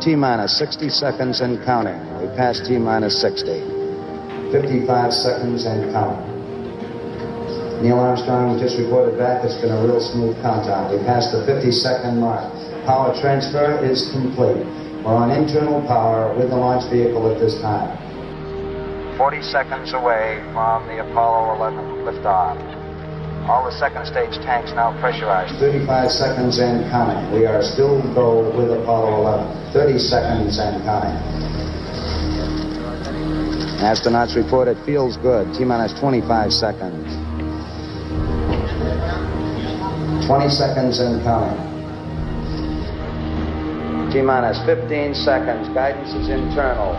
T-minus 60 seconds and counting. We passed T-minus 60. 55 seconds and counting. Neil Armstrong just reported back. It's been a real smooth countdown. We passed the 50-second mark. Power transfer is complete. We're on internal power with the launch vehicle at this time. 40 seconds away from the Apollo 11 liftoff. All the second stage tanks now pressurized. 35 seconds and counting. We are still go with Apollo 11. 30 seconds and counting. Astronauts report it feels good. T-minus 25 seconds. 20 seconds and counting. T-minus 15 seconds. Guidance is internal.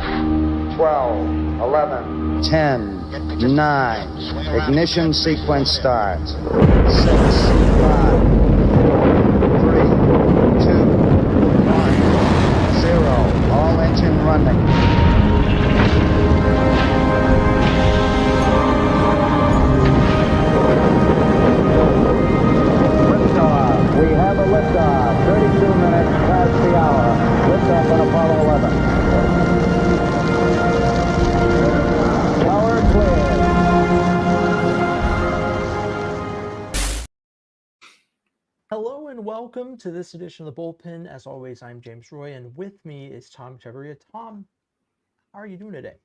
12, 11, 10, 9. Ignition sequence starts. 6, 5, 4, 3, 2, 1, 0. All engine running. We have a liftoff, 32 minutes past the hour. Liftoff on Apollo 11. Power clear. Hello and welcome to this edition of the Bullpen. As always, I'm James Roy, and with me is Tom Chavarria. Tom, how are you doing today?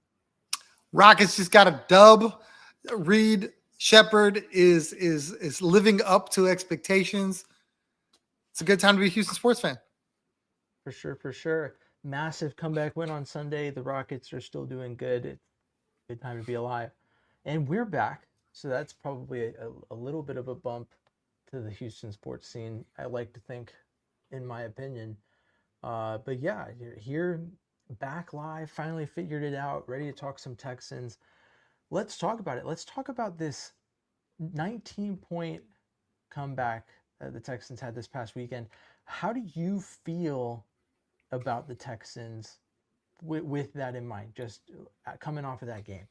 Rockets just got a dub. Reed Shepard is living up to expectations. It's a good time to be a Houston sports fan. For sure. Massive comeback win on Sunday. The Rockets are still doing good. It's a good time to be alive. And we're back, so that's probably a little bit of a bump to the Houston sports scene, I like to think, in my opinion. But yeah, you're here, back live, finally figured it out, ready to talk some Texans. Let's talk about it. Let's talk about this 19-point comeback the Texans had this past weekend. How do you feel about the Texans with that in mind, just coming off of that game?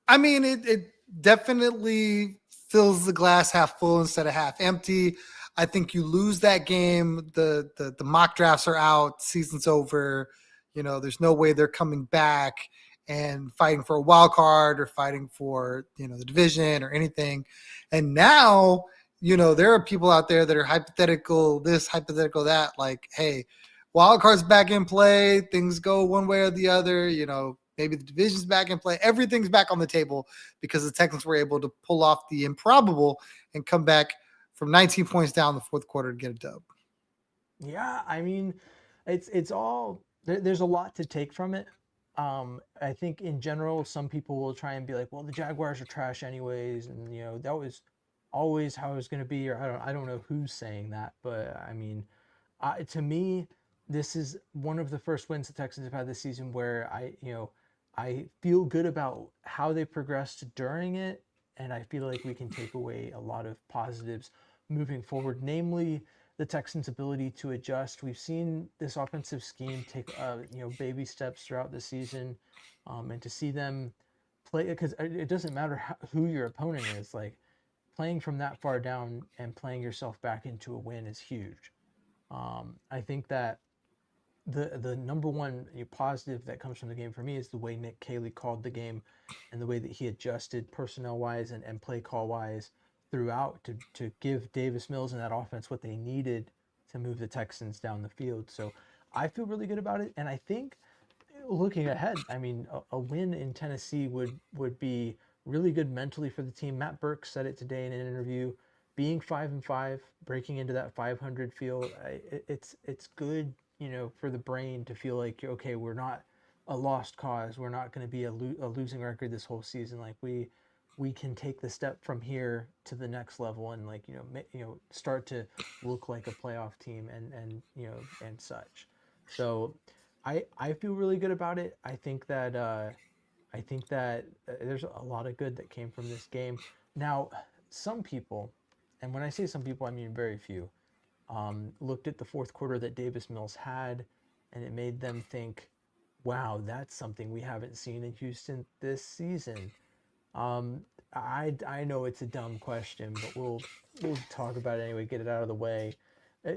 I mean, it definitely fills the glass half full instead of half empty. I think you lose that game. The mock drafts are out. Season's over. You know, there's no way they're coming back and fighting for a wild card or fighting for, the division or anything. And now, there are people out there that are hypothetical this, hypothetical that, like, hey, wild card's back in play. Things go one way or the other. Maybe the division's back in play. Everything's back on the table because the Texans were able to pull off the improbable and come back from 19 points down in the fourth quarter to get a dub. Yeah, I mean, it's all there's a lot to take from it. I think in general, some people will try and be like, well, the Jaguars are trash anyways, and that was always how it was going to be, or I don't know who's saying that, but I mean, to me, this is one of the first wins the Texans have had this season where I feel good about how they progressed during it, and I feel like we can take away a lot of positives moving forward, namely the Texans' ability to adjust. We've seen this offensive scheme take baby steps throughout the season, and to see them play, because it doesn't matter who your opponent is, like playing from that far down and playing yourself back into a win is huge. I think that the number one positive that comes from the game for me is the way Nick Caley called the game and the way that he adjusted personnel-wise and play call-wise throughout to give Davis Mills and that offense what they needed to move the Texans down the field. So I feel really good about it. And I think looking ahead, I mean, a win in Tennessee would be really good mentally for the team. Matt Burke said it today in an interview. Being 5-5, breaking into that 500 field, it's good, for the brain to feel like, okay, we're not a lost cause. We're not going to be a losing record this whole season. Like we can take the step from here to the next level and start to look like a playoff team and such. So I feel really good about it. I think that there's a lot of good that came from this game. Now, some people, and when I say some people, I mean very few, looked at the fourth quarter that Davis Mills had, and it made them think, wow, that's something we haven't seen in Houston this season. I know it's a dumb question, but we'll talk about it anyway, get it out of the way.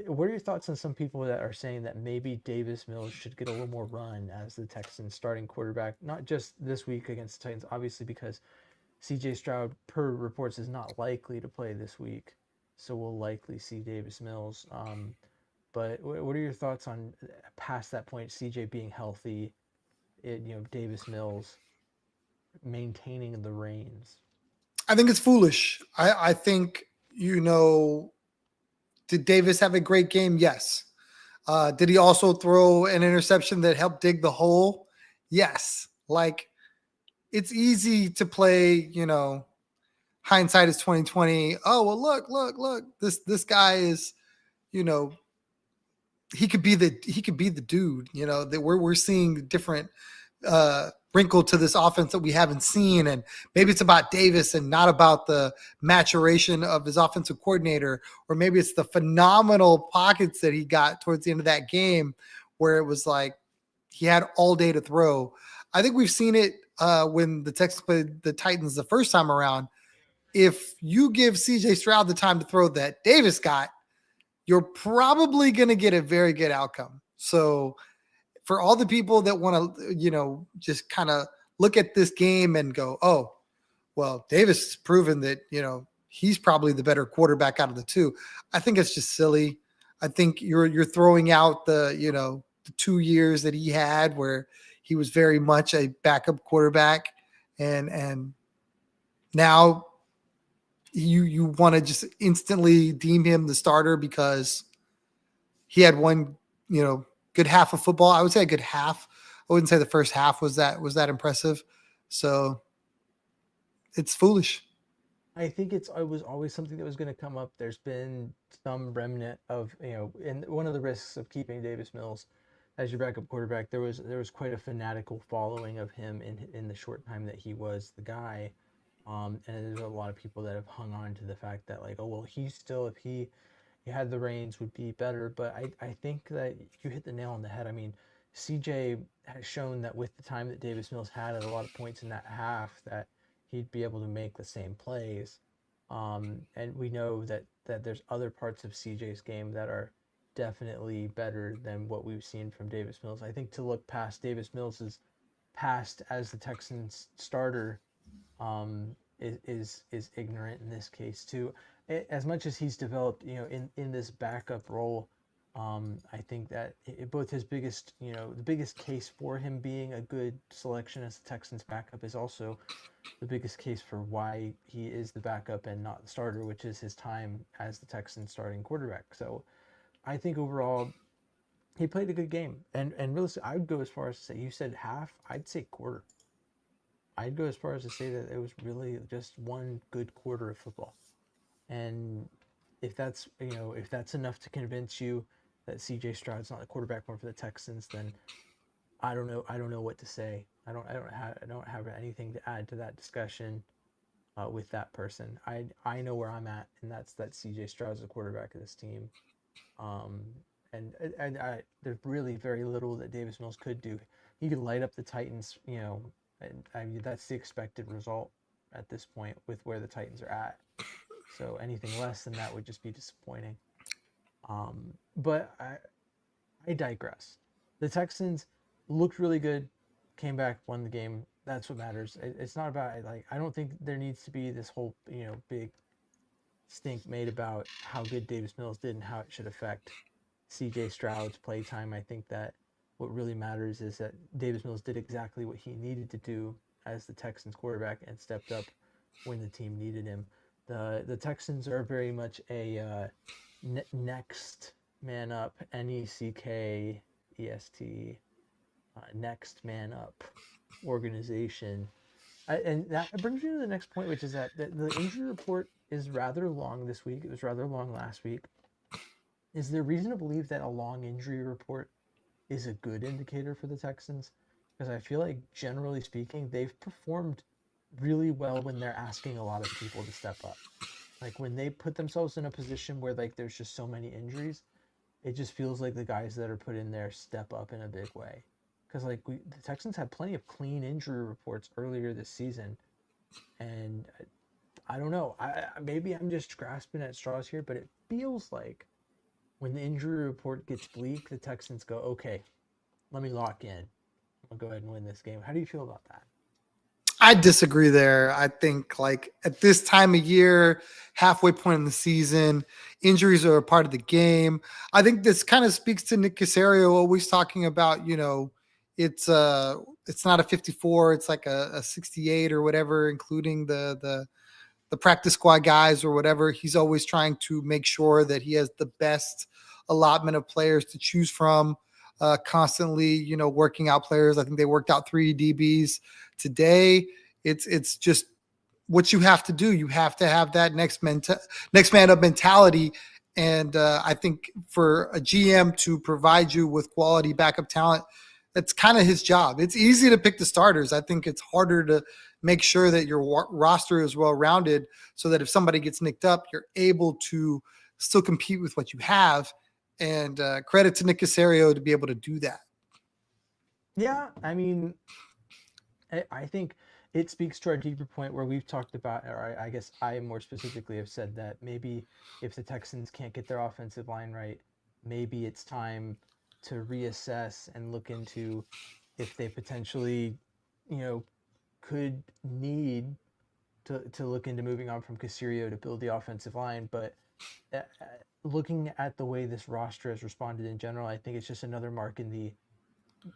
What are your thoughts on some people that are saying that maybe Davis Mills should get a little more run as the Texans starting quarterback, not just this week against the Titans, obviously because CJ Stroud, per reports, is not likely to play this week, so we'll likely see Davis Mills. But what are your thoughts on past that point, CJ being healthy, Davis Mills maintaining the reins? I think it's foolish. I think, did Davis have a great game? Yes. Did he also throw an interception that helped dig the hole? Yes. Like, it's easy to play, hindsight is 2020. Oh, well, look. This guy is, you know, he could be the dude, that we're seeing different wrinkle to this offense that we haven't seen. And maybe it's about Davis and not about the maturation of his offensive coordinator, or maybe it's the phenomenal pockets that he got towards the end of that game where it was like he had all day to throw. I think we've seen it when the Texans played the Titans the first time around. If you give CJ Stroud the time to throw that Davis got, you're probably going to get a very good outcome. So for all the people that want to, just kind of look at this game and go, oh, well, Davis has proven that, he's probably the better quarterback out of the two. I think it's just silly. I think you're throwing out the 2 years that he had where he was very much a backup quarterback. And now you want to just instantly deem him the starter because he had one, good half of football. I would say a good half. I wouldn't say the first half was that impressive. So it's foolish. I think it was always something that was going to come up. There's been some remnant of, and one of the risks of keeping Davis Mills as your backup quarterback, there was quite a fanatical following of him in the short time that he was the guy. And there's a lot of people that have hung on to the fact that, like, oh well, he's still, if he had the reins, would be better. But I think that you hit the nail on the head. I mean, CJ has shown that with the time that Davis Mills had at a lot of points in that half, that he'd be able to make the same plays. And we know that there's other parts of CJ's game that are definitely better than what we've seen from Davis Mills. I think to look past Davis Mills's past as the Texans starter is ignorant in this case too. As much as he's developed, in this backup role, I think that both his biggest, the biggest case for him being a good selection as the Texans backup is also the biggest case for why he is the backup and not the starter, which is his time as the Texans starting quarterback. So I think overall he played a good game. And really, I would go as far as to say, you said half, I'd say quarter. I'd go as far as to say that it was really just one good quarter of football. And if that's enough to convince you that CJ Stroud's not the quarterback one for the Texans, then I don't know what to say. I don't have anything to add to that discussion with that person. I know where I'm at, and that's that CJ Stroud's the quarterback of this team. Um, and there's really very little that Davis Mills could do. He could light up the Titans, and I mean that's the expected result at this point with where the Titans are at. So anything less than that would just be disappointing. But I digress. The Texans looked really good, came back, won the game. That's what matters. It's not about, like, I don't think there needs to be this whole big stink made about how good Davis Mills did and how it should affect C.J. Stroud's playtime. I think that what really matters is that Davis Mills did exactly what he needed to do as the Texans quarterback and stepped up when the team needed him. The Texans are very much a next man up, NECKEST, next man up organization. And that brings me to the next point, which is that the injury report is rather long this week. It was rather long last week. Is there reason to believe that a long injury report is a good indicator for the Texans? Because I feel like, generally speaking, they've performed really well when they're asking a lot of people to step up. Like when they put themselves in a position where, like, there's just so many injuries, it just feels like the guys that are put in there step up in a big way. Because, like, the Texans had plenty of clean injury reports earlier this season, and I don't know. Maybe I'm just grasping at straws here, but it feels like when the injury report gets bleak, the Texans go, okay, let me lock in. I'll go ahead and win this game. How do you feel about that? I disagree there. I think like at this time of year, halfway point in the season, injuries are a part of the game. I think this kind of speaks to Nick Caserio always talking about, it's not a 54, it's like a 68 or whatever, including the practice squad guys or whatever. He's always trying to make sure that he has the best allotment of players to choose from. Constantly, working out players. I think they worked out 3 DBs today. It's just what you have to do. You have to have that next man up mentality. And I think for a GM to provide you with quality backup talent, that's kind of his job. It's easy to pick the starters. I think it's harder to make sure that your roster is well-rounded so that if somebody gets nicked up, you're able to still compete with what you have. And credit to Nick Caserio to be able to do that. Yeah, I mean, I think it speaks to our deeper point where we've talked about, or I guess I more specifically have said that maybe if the Texans can't get their offensive line right, maybe it's time to reassess and look into if they potentially, could need to look into moving on from Caserio to build the offensive line. But looking at the way this roster has responded in general, I think it's just another mark in the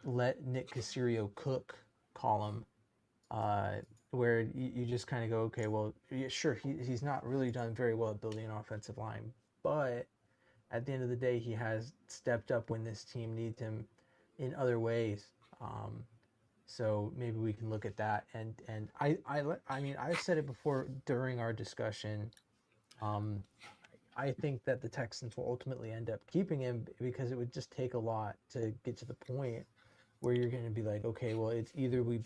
let Nick Caserio cook column, where you just kind of go, okay, well, yeah, sure, he's not really done very well at building an offensive line, but at the end of the day, he has stepped up when this team needs him in other ways. So maybe we can look at that. And I mean, I've said it before during our discussion. I think that the Texans will ultimately end up keeping him because it would just take a lot to get to the point where you're going to be like, okay, well, it's either we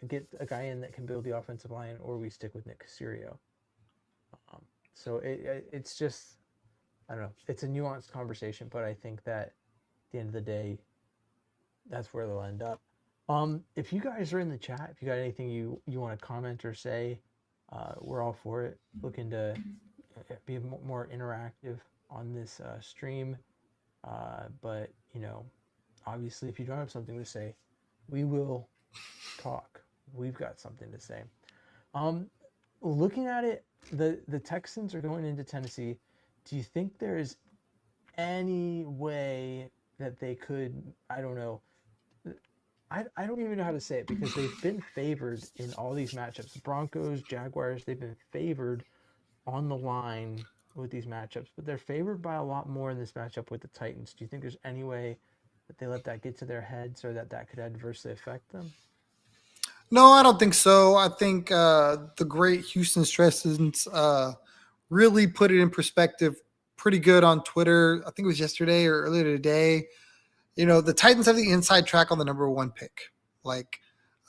get a guy in that can build the offensive line, or we stick with Nick Caserio. So it's just, I don't know, it's a nuanced conversation, but I think that at the end of the day, that's where they'll end up. If you guys are in the chat, if you got anything you want to comment or say, we're all for it. Looking to be more interactive on this stream. But, obviously, if you don't have something to say, we will talk. We've got something to say. Looking at it, the Texans are going into Tennessee. Do you think there's any way that they could, I don't know, I don't even know how to say it because they've been favored in all these matchups. Broncos, Jaguars, they've been favored on the line with these matchups, but they're favored by a lot more in this matchup with the Titans. Do you think there's any way that they let that get to their heads or that could adversely affect them? No, I don't think so. I think the great Houston Stressens really put it in perspective pretty good on Twitter. I think it was yesterday or earlier today. The Titans have the inside track on the number 1 pick. Like,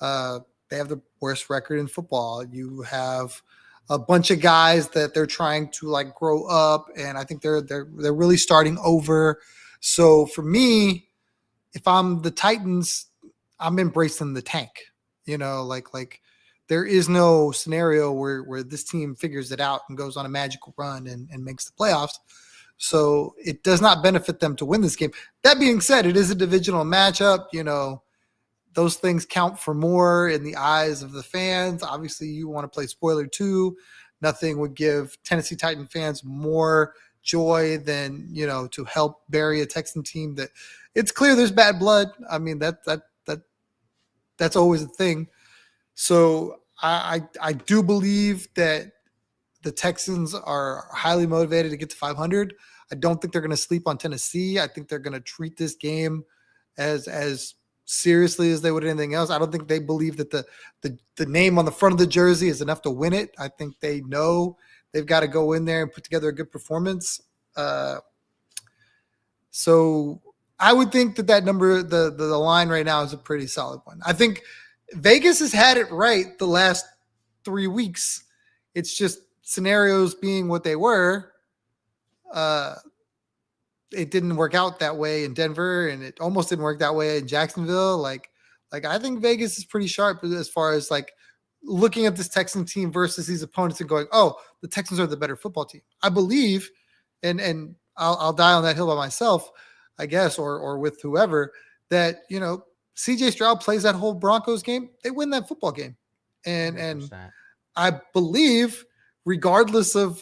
they have the worst record in football. You have a bunch of guys that they're trying to like grow up, and I think they're really starting over. So for me, if I'm the Titans, I'm embracing the tank. Like there is no scenario where this team figures it out and goes on a magical run and makes the playoffs. So it does not benefit them to win this game. That being said, it is a divisional matchup. Those things count for more in the eyes of the fans. Obviously, you want to play spoiler too. Nothing would give Tennessee Titan fans more joy than, to help bury a Texan team that it's clear there's bad blood. I mean, that's always a thing. So I do believe that the Texans are highly motivated to get to 500. I don't think they're going to sleep on Tennessee. I think they're going to treat this game as seriously as they would anything else. I don't think they believe that the name on the front of the jersey is enough to win it. I think they know they've got to go in there and put together a good performance. So I would think that number, the line right now is a pretty solid one. I think Vegas has had it right the last 3 weeks. It's just scenarios being what they were. It didn't work out that way in Denver, and it almost didn't work that way in Jacksonville. Like I think Vegas is pretty sharp as far as like looking at this Texan team versus these opponents and going, oh, the Texans are the better football team. I believe, and I'll die on that hill by myself, I guess, or with whoever, that, CJ Stroud plays that whole Broncos game, they win that football game. And 100%. I believe, regardless of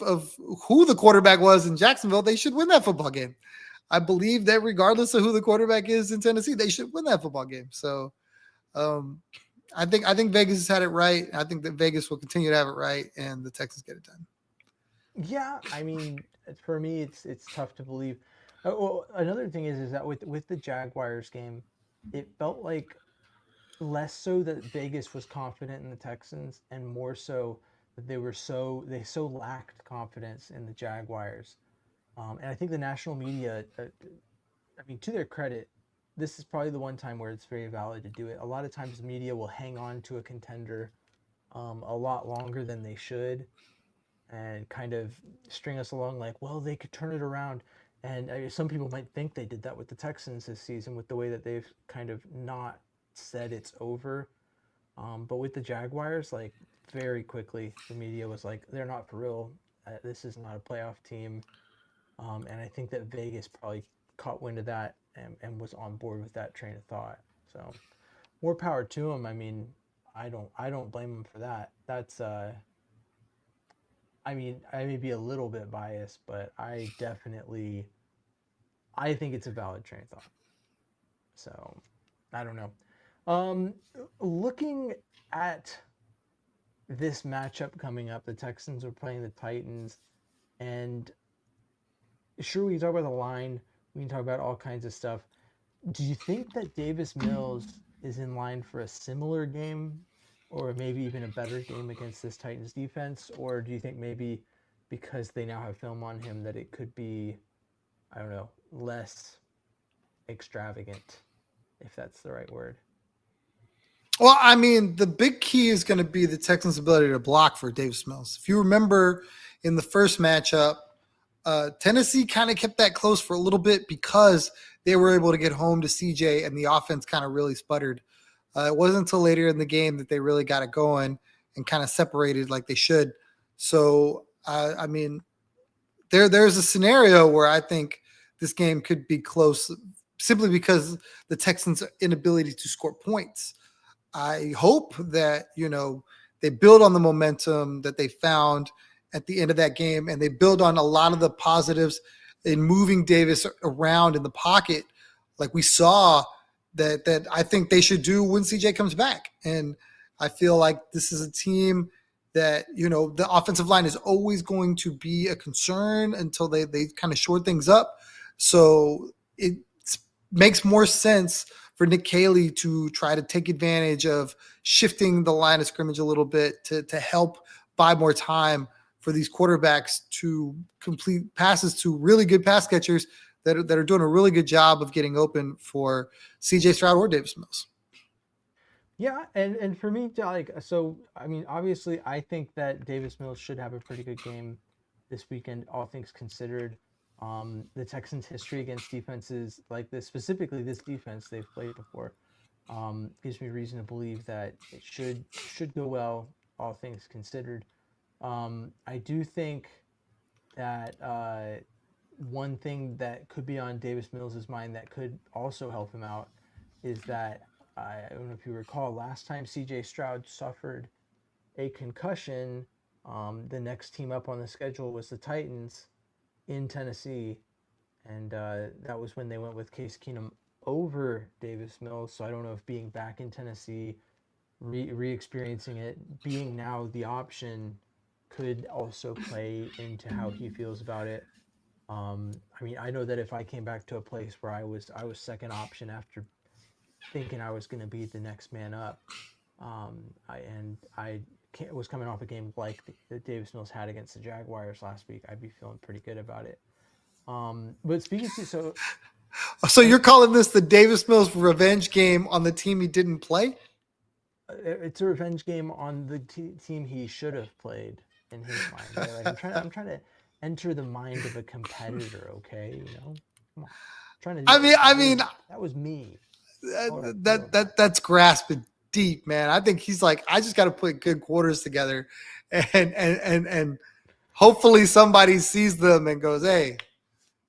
who the quarterback was in Jacksonville, they should win that football game. I believe that regardless of who the quarterback is in Tennessee, they should win that football game. So I think Vegas has had it right. I think that Vegas will continue to have it right, and the Texans get it done. Yeah, I mean, for me, it's tough to believe. Well, another thing is that with the Jaguars game, it felt like less so that Vegas was confident in the Texans, and more so that they so lacked confidence in the Jaguars. And I think the national media, I mean, to their credit, this is probably the one time where it's very valid to do it. A lot of times, the media will hang on to a contender a lot longer than they should, and kind of string us along like, well, they could turn it around. And some people might think they did that with the Texans this season with the way that they've kind of not said it's over. But with the Jaguars, like very quickly, the media was like, they're not for real. This is not a playoff team. And I think that Vegas probably caught wind of that and was on board with that train of thought. So more power to them. I mean, I don't blame them for that. That's I mean, I may be a little bit biased, but I think it's a valid train of thought. So, I don't know. Looking at this matchup coming up, the Texans are playing the Titans, and sure, we can talk about the line, we can talk about all kinds of stuff. Do you think that Davis Mills is in line for a similar game, or maybe even a better game against this Titans defense? Or do you think maybe because they now have film on him that it could be, I don't know, less extravagant, if that's the right word? Well, I mean, the big key is going to be the Texans' ability to block for Davis Mills. If you remember in the first matchup, Tennessee kind of kept that close for a little bit because they were able to get home to CJ and the offense kind of really sputtered. It wasn't until later in the game that they really got it going and kind of separated like they should. So, I mean, there's a scenario where I think this game could be close simply because the Texans' inability to score points. I hope that, they build on the momentum that they found at the end of that game, and they build on a lot of the positives in moving Davis around in the pocket like we saw that I think they should do when CJ comes back. And I feel like this is a team that, the offensive line is always going to be a concern until they kind of shore things up. So it makes more sense for Nick Caley to try to take advantage of shifting the line of scrimmage a little bit to help buy more time for these quarterbacks to complete passes to really good pass catchers that are doing a really good job of getting open for CJ Stroud or Davis Mills. Yeah, and for me, so, I mean, obviously, I think that Davis Mills should have a pretty good game this weekend, all things considered. The Texans' history against defenses like this, specifically this defense they've played before, gives me reason to believe that it should go well, all things considered. I do think that one thing that could be on Davis Mills' mind that could also help him out is that, I don't know if you recall, last time CJ Stroud suffered a concussion, the next team up on the schedule was the Titans in Tennessee, and that was when they went with Case Keenum over Davis Mills. So I don't know if being back in Tennessee, re-experiencing it, being now the option, could also play into how he feels about it. I mean, I know that if I came back to a place where I was second option after thinking I was going to be the next man up, I was coming off a game like the Davis Mills had against the Jaguars last week, I'd be feeling pretty good about it. But speaking to so you're calling this the Davis Mills revenge game on the team he didn't play? It's a revenge game on the team he should have played in his mind. Right? Like I'm trying to enter the mind of a competitor. Okay, Come on, I'm trying to. I mean, that was me. That's grasping deep, man. I think he's like, I just got to put good quarters together, and hopefully somebody sees them and goes, hey,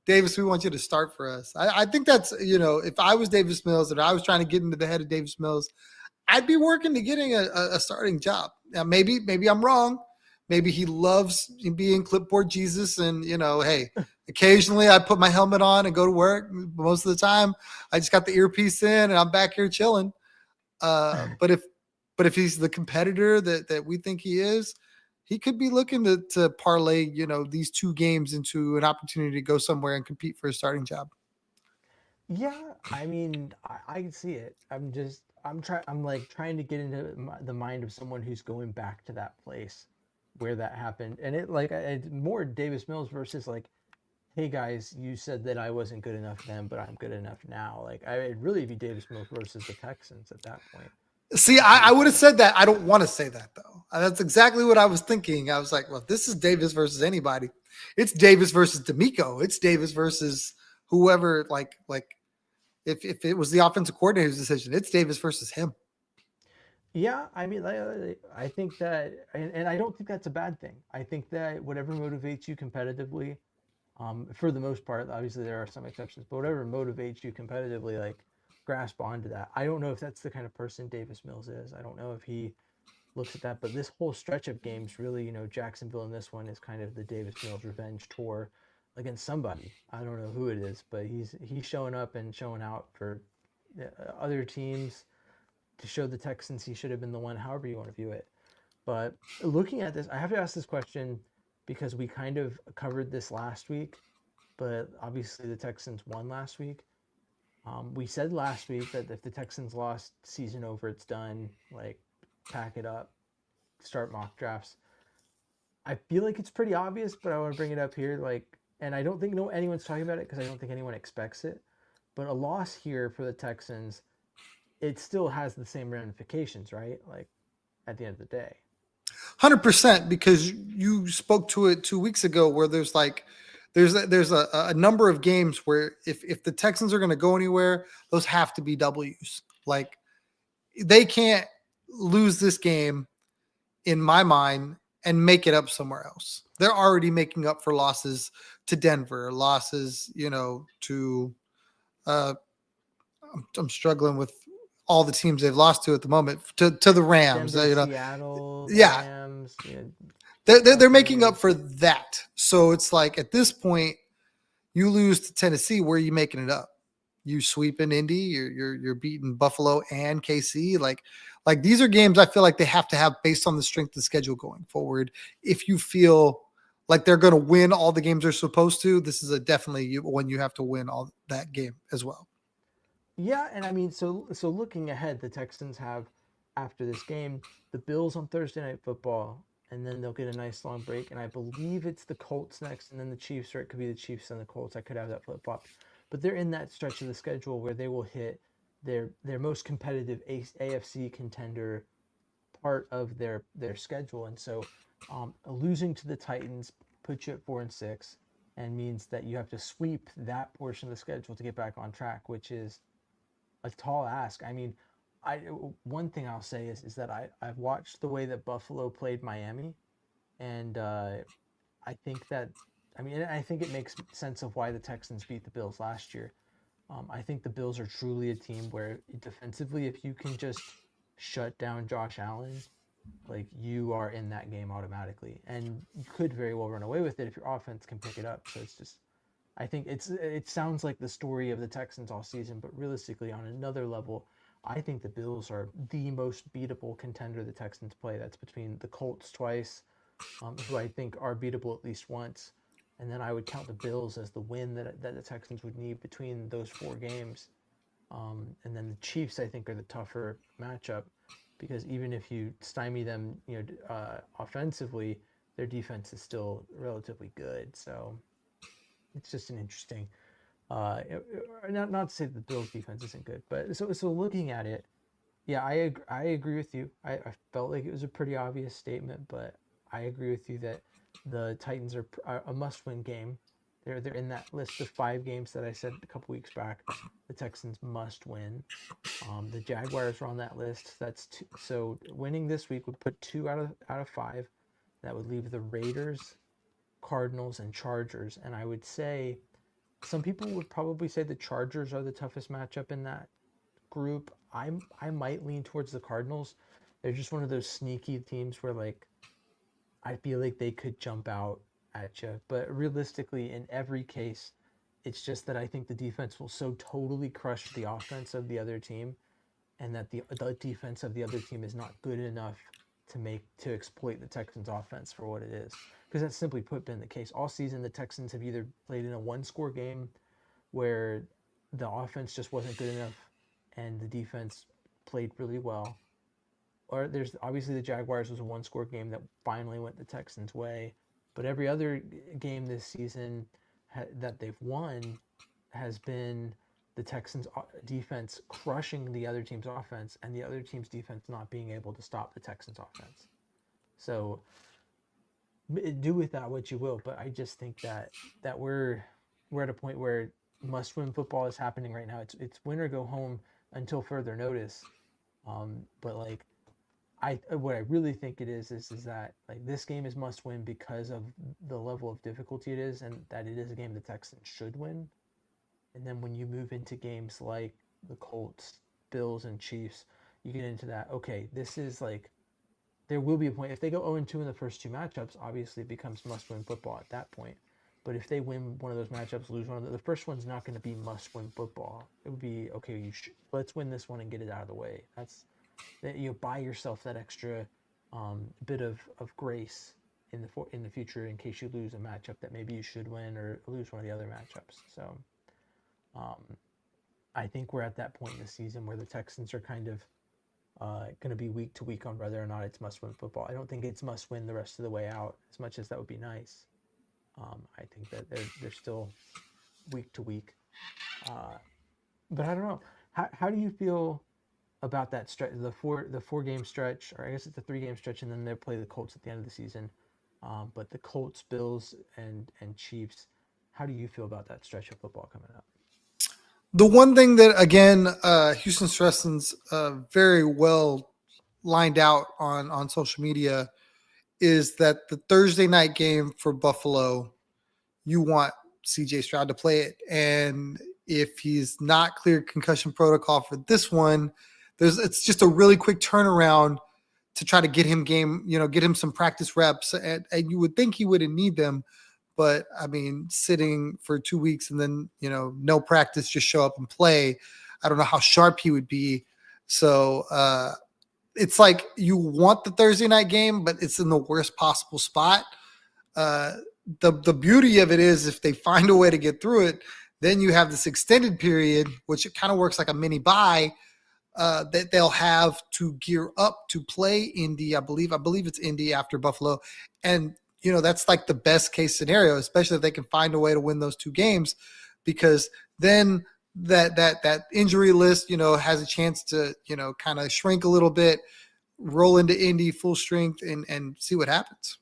Davis, we want you to start for us. I think that's, if I was Davis Mills and I was trying to get into the head of Davis Mills, I'd be working to getting a starting job. Now, maybe I'm wrong. Maybe he loves being clipboard Jesus, and hey, occasionally I put my helmet on and go to work. Most of the time, I just got the earpiece in and I'm back here chilling. But if he's the competitor that we think he is, he could be looking to parlay these 2 games into an opportunity to go somewhere and compete for a starting job. Yeah, I mean, I can see it. I'm like trying to get into the mind of someone who's going back to that place where that happened, and it's more Davis Mills versus like, hey guys, you said that I wasn't good enough then, but I'm good enough now. Like, it'd really be Davis Mills versus the Texans at that point. See, I would have said that. I don't want to say that though. That's exactly what I was thinking. I was like, well, if this is Davis versus anybody, it's Davis versus D'Amico. It's Davis versus whoever. Like if it was the offensive coordinator's decision, it's Davis versus him. Yeah, I mean, I think that, and I don't think that's a bad thing. I think that whatever motivates you competitively, for the most part, obviously there are some exceptions, but whatever motivates you competitively, like grasp onto that. I don't know if that's the kind of person Davis Mills is. I don't know if he looks at that, but this whole stretch of games, really, Jacksonville in this one is kind of the Davis Mills revenge tour against somebody. I don't know who it is, but he's showing up and showing out for other teams to show the Texans he should have been the one, however you want to view it. But looking at this, I have to ask this question because we kind of covered this last week, but obviously the Texans won last week. We said last week that if the Texans lost, season over, it's done. Like, pack it up, start mock drafts. I feel like it's pretty obvious, but I want to bring it up here. Like, and I don't think anyone's talking about it because I don't think anyone expects it. But a loss here for the Texans, it still has the same ramifications, right? Like, at the end of the day. 100%, because you spoke to it 2 weeks ago where there's a number of games where if the Texans are going to go anywhere, those have to be W's. Like, they can't lose this game in my mind and make it up somewhere else. They're already making up for losses to Denver, losses, to I'm struggling with all the teams they've lost to at the moment, to the Rams, Denver, Seattle, yeah, Rams. they're making up for that. So it's like at this point, you lose to Tennessee, where are you making it up? You sweeping Indy, you're beating Buffalo and KC. Like these are games I feel like they have to have based on the strength of the schedule going forward. If you feel like they're going to win all the games they're supposed to, this is definitely when you have to win all that game as well. Yeah, and I mean, so looking ahead, the Texans have, after this game, the Bills on Thursday Night Football, and then they'll get a nice long break, and I believe it's the Colts next, and then the Chiefs, or it could be the Chiefs and the Colts. I could have that flip-flop. But they're in that stretch of the schedule where they will hit their most competitive AFC contender part of their schedule, and so losing to the Titans puts you at 4-6, and means that you have to sweep that portion of the schedule to get back on track, which is a tall ask. I mean, one thing I'll say is that I've watched the way that Buffalo played Miami, and I think that I think it makes sense of why the Texans beat the Bills last year. I think the Bills are truly a team where defensively, if you can just shut down Josh Allen, like, you are in that game automatically, and you could very well run away with it if your offense can pick it up. So it's just, I think it sounds like the story of the Texans all season, but realistically, on another level, I think the Bills are the most beatable contender the Texans play. That's between the Colts twice, who I think are beatable at least once, and then I would count the Bills as the win that the Texans would need between those 4 games. And then the Chiefs, I think, are the tougher matchup, because even if you stymie them, offensively, their defense is still relatively good. So it's just an interesting. Not to say that the Bills' defense isn't good, but so looking at it, yeah, I agree with you. I felt like it was a pretty obvious statement, but I agree with you that the Titans are a must-win game. They're in that list of 5 games that I said a couple weeks back. The Texans must win. The Jaguars are on that list. That's 2, so winning this week would put 2 out of 5. That would leave the Raiders, Cardinals, and Chargers. And I would say some people would probably say the Chargers are the toughest matchup in that group. I might lean towards the Cardinals. They're just one of those sneaky teams where like I feel like they could jump out at you. But realistically, in every case, it's just that I think the defense will so totally crush the offense of the other team, and that the defense of the other team is not good enough to exploit the Texans offense for what it is. Because that's simply put been the case all season. The Texans have either played in a one-score game where the offense just wasn't good enough and the defense played really well, or there's obviously the Jaguars was a one-score game that finally went the Texans' way, but every other game this season that they've won has been the Texans' defense crushing the other team's offense and the other team's defense not being able to stop the Texans' offense. So do with that what you will, but I just think that we're at a point where must-win football is happening right now. It's win or go home until further notice. But like what I really think it is that like this game is must win because of the level of difficulty it is, and that it is a game the Texans should win. And then when you move into games like the Colts, Bills, and Chiefs, you get into that. Okay, this is like there will be a point if they go 0-2 in the first two matchups. Obviously, it becomes must-win football at that point. But if they win one of those matchups, lose one of the first one's not going to be must-win football. It would be okay. Let's win this one and get it out of the way. That's that you buy yourself that extra bit of grace in the future in case you lose a matchup that maybe you should win or lose one of the other matchups. So I think we're at that point in the season where the Texans are kind of going to be week to week on whether or not it's must win football. I don't think it's must win the rest of the way out, as much as that would be nice. I think that they're still week to week. But I don't know. How do you feel about that stretch, the four game stretch, or I guess it's a 3 game stretch, and then they play the Colts at the end of the season. But the Colts, Bills, and Chiefs. How do you feel about that stretch of football coming up? The one thing that, again, Houston Streston's very well lined out on social media is that the Thursday night game for Buffalo, you want CJ Stroud to play it. And if he's not cleared concussion protocol for this one, it's just a really quick turnaround to try to get him get him some practice reps. And you would think he wouldn't need them. But I mean, sitting for 2 weeks and then, no practice, just show up and play. I don't know how sharp he would be. So it's like you want the Thursday night game, but it's in the worst possible spot. The beauty of it is if they find a way to get through it, then you have this extended period, which it kind of works like a mini bye that they'll have to gear up to play Indy. I believe it's Indy after Buffalo. And that's like the best case scenario, especially if they can find a way to win those 2 games, because then that injury list, has a chance to, kind of shrink a little bit, roll into Indy full strength and see what happens.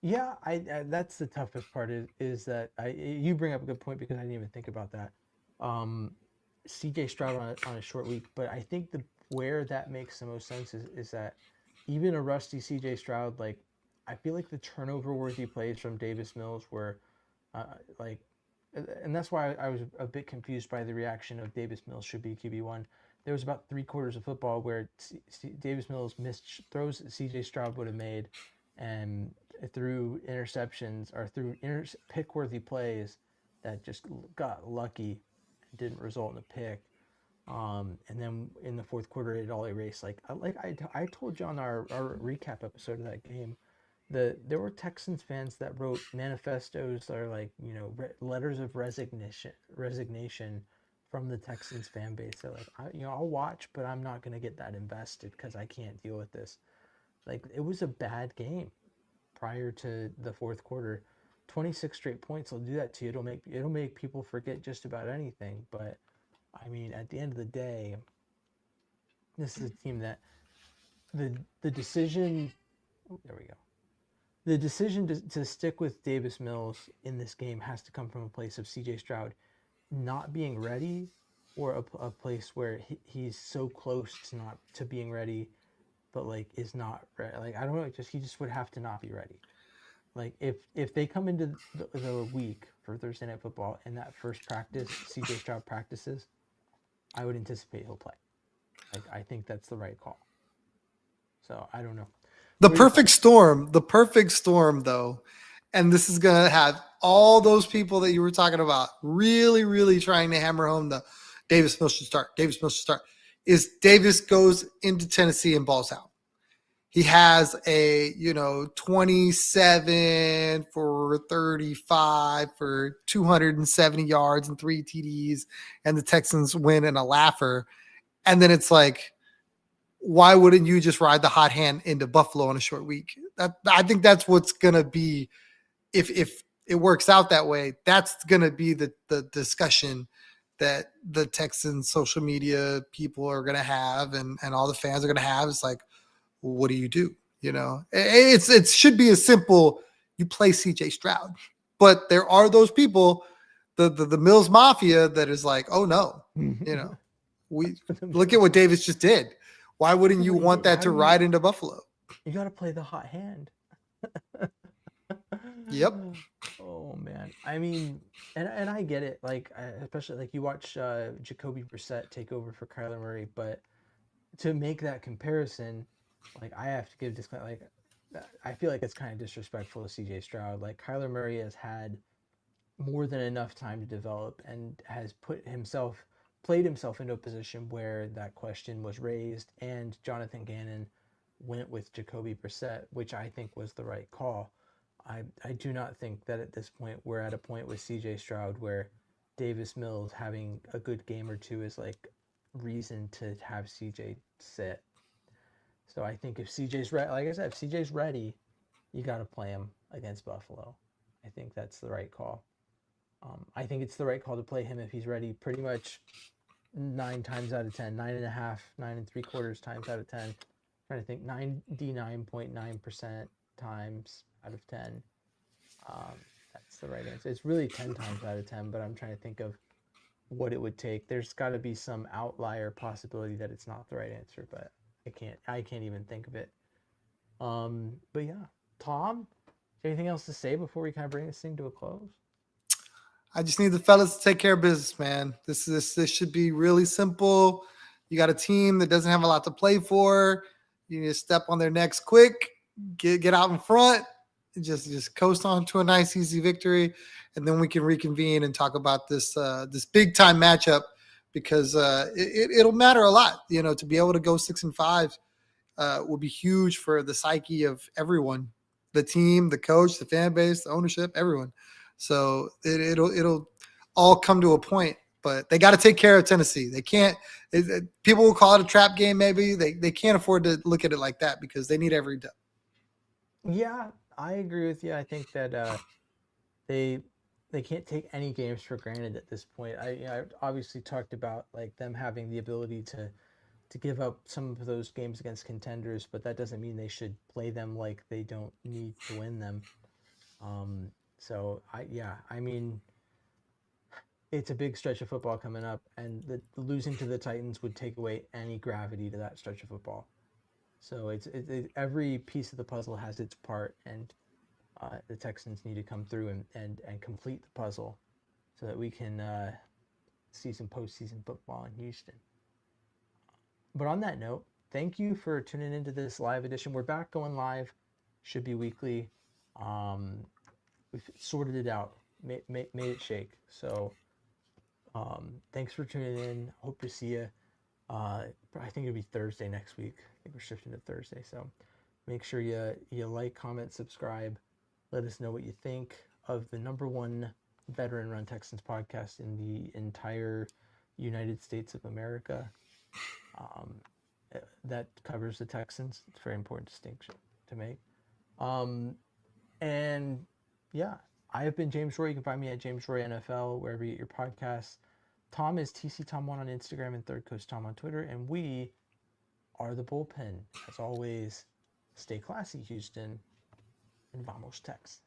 Yeah, I that's the toughest part is that you bring up a good point because I didn't even think about that. CJ Stroud on a short week, but I think where that makes the most sense is that even a rusty CJ Stroud, like I feel like the turnover worthy plays from Davis Mills were like, and that's why I was a bit confused by the reaction of Davis Mills should be QB1. There was about 3/4 of football where Davis Mills missed throws CJ Stroud would have made, and through interceptions or through pick worthy plays that just got lucky and didn't result in a pick. And then in the fourth quarter, it all erased. Like I told you on our recap episode of that game, there were Texans fans that wrote manifestos that are like letters of resignation from the Texans fan base. They're like, I'll watch, but I'm not gonna get that invested because I can't deal with this. Like it was a bad game prior to the fourth quarter. 26 straight points will do that to you. It'll make people forget just about anything. But I mean, at the end of the day, this is a team that the decision. There we go. The decision to stick with Davis Mills in this game has to come from a place of CJ Stroud not being ready, or a place where he's so close to being ready, but like is not ready. Like I don't know, he just would have to not be ready. Like if they come into the week for Thursday Night Football and that first practice, CJ Stroud practices, I would anticipate he'll play. Like I think that's the right call. So I don't know. The perfect storm though, and this is gonna have all those people that you were talking about really, really trying to hammer home the Davis Mills should start. Davis Mills should start. Is Davis goes into Tennessee and balls out. He has a 27 for 35 for 270 yards and 3 TDs, and the Texans win in a laugher. And then it's like, why wouldn't you just ride the hot hand into Buffalo in a short week? I think that's what's gonna be if it works out that way. That's gonna be the discussion that the Texans social media people are gonna have, and all the fans are gonna have. It's like, what do you do? It should be as simple. You play CJ Stroud, but there are those people, the Mills Mafia, that is like, oh no, we look at what Davis just did. Why wouldn't you want that to ride into Buffalo? You got to play the hot hand. Yep. Oh man. I mean, and I get it. Like, especially like you watch Jacoby Brissett take over for Kyler Murray, but to make that comparison, like I have to give disclaimer. Like, I feel like it's kind of disrespectful to CJ Stroud. Like Kyler Murray has had more than enough time to develop and has played himself into a position where that question was raised, and Jonathan Gannon went with Jacoby Brissett, which I think was the right call. I do not think that at this point we're at a point with CJ Stroud where Davis Mills having a good game or two is like reason to have CJ sit. So I think if CJ's ready, like I said, if CJ's ready, you got to play him against Buffalo. I think that's the right call. I think it's the right call to play him if he's ready pretty much 9 times out of 10, 9.5, 9.75 times out of 10. I'm trying to think 99.9% times out of 10. That's the right answer. It's really 10 times out of 10, but I'm trying to think of what it would take. There's got to be some outlier possibility that it's not the right answer, but I can't even think of it. But yeah, Tom, anything else to say before we kind of bring this thing to a close? I just need the fellas to take care of business, man. This should be really simple. You got a team that doesn't have a lot to play for. You need to step on their necks quick, get out in front, just coast on to a nice, easy victory, and then we can reconvene and talk about this big time matchup, because it'll matter a lot. To be able to go 6-5 will be huge for the psyche of everyone, the team, the coach, the fan base, the ownership, everyone. So it'll all come to a point, but they got to take care of Tennessee. They can't. People will call it a trap game. Maybe they can't afford to look at it like that, because they need every dub. Yeah, I agree with you. I think that they can't take any games for granted at this point. I obviously talked about like them having the ability to give up some of those games against contenders, but that doesn't mean they should play them like they don't need to win them. So I mean, it's a big stretch of football coming up, and the losing to the Titans would take away any gravity to that stretch of football. So it's every piece of the puzzle has its part, and the Texans need to come through and complete the puzzle so that we can see some postseason football in Houston. But on that note, thank you for tuning into this live edition. We're back going live, should be weekly. We've sorted it out, made it shake. So thanks for tuning in. Hope to see you. I think it'll be Thursday next week. I think we're shifting to Thursday. So make sure you like, comment, subscribe. Let us know what you think of the #1 veteran run Texans podcast in the entire United States of America. That covers the Texans. It's a very important distinction to make. And yeah, I have been James Roy. You can find me at James Roy NFL, wherever you get your podcasts. Tom is TC Tom1 on Instagram and Third Coast Tom on Twitter. And we are the Bullpen. As always, stay classy, Houston, and vamos Tex.